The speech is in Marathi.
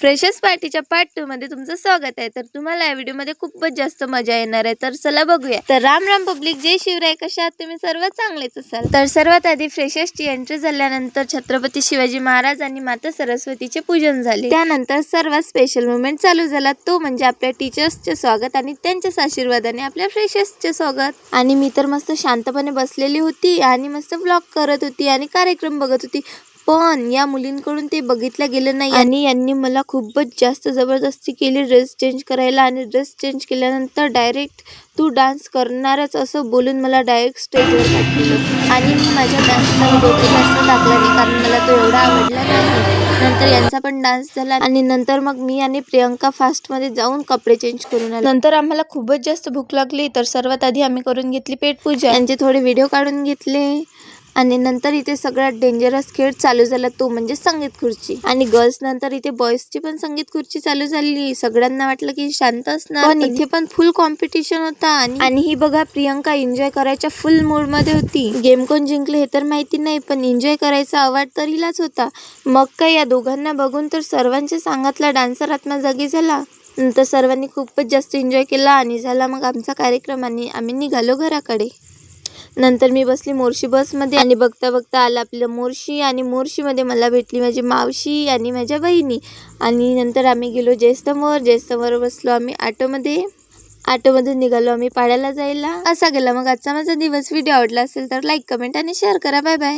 फ्रेशर्स पार्टीच्या पार्ट 2 मध्ये तुमचं स्वागत आहे। तर तुम्हाला या व्हिडिओमध्ये खूपच जास्त मजा येणार आहे। तर चला बघूया। तर राम राम पब्लिक, जय शिवराय। कशा आहात तुम्ही? सर्व चांगलेच असाल। तर सर्वात आधी फ्रेशर्सची एंट्री झाल्यानंतर छत्रपती शिवाजी महाराज आणि माता सरस्वतीचे पूजन झाले। त्यानंतर सर्वात स्पेशल मोमेंट चालू झाला, तो म्हणजे आपल्या टीचर्सचे स्वागत आणि त्यांच्याच आशीर्वादाने आपल्या फ्रेशर्सचे स्वागत। आणि मी तर मस्त शांतपणे बसलेली होती आणि मस्त व्लॉग करत होती आणि कार्यक्रम बघत होती, पण या मुलींकडून ते बघितलं गेलं नाही आणि यांनी मला खूपच जास्त जबरदस्ती केली ड्रेस चेंज करायला। आणि ड्रेस चेंज केल्यानंतर डायरेक्ट तू डान्स करणारच असं बोलून मला डायरेक्ट स्टेजवर पाठवलं। आणि मी माझ्या डान्सचा व्हिडिओ काही जास्त टाकला नाही, कारण मला तो एवढा आवडला नाही। नंतर यांचा पण डान्स झाला आणि नंतर मग मी आणि प्रियंका फास्टमध्ये जाऊन कपडे चेंज करून आलो। नंतर आम्हाला खूपच जास्त भूक लागली, तर सर्वात आधी आम्ही करून घेतली पेटपूजा। यांचे थोडे व्हिडिओ काढून घेतले आणि नंतर इथे सगळ्यात डेंजरस खेळ चालू झाला, तो म्हणजे संगीत खुर्ची। आणि गर्ल्स नंतर इथे बॉयजची पण संगीत खुर्ची चालू झाली। सगळ्यांना वाटलं की शांत असणार, पण इथे पण फुल कॉम्पिटिशन होता। आणि ही बघा, प्रियंका एन्जॉय करायच्या फुल मूड मध्ये होती। गेम कोण जिंकले हे तर माहिती नाही, पण एन्जॉय करायचा अवॉर्ड तर हिलाच होता। मग काय, या दोघांना बघून तर सर्वांच्या सांगातला डान्सर आत्मा जागी झाला। नंतर सर्वांनी खूपच जास्त एन्जॉय केला आणि झाला मग आमचा कार्यक्रम आणि आम्ही निघालो घराकडे। नंतर मी बसली मोर्शी बसमध्ये आणि बघता बघता आला आपलं मोर्शी। आणि मोर्शीमध्ये मला भेटली माझी मावशी आणि माझ्या बहिणी। आणि नंतर आम्ही गेलो जयस्तंभावर बसलो आम्ही ऑटोमधून निघालो आम्ही पाड्याला जायला। असा गेला मग आजचा माझा दिवस। व्हिडिओ आवडला असेल तर लाईक, कमेंट आणि शेअर करा। Bye bye.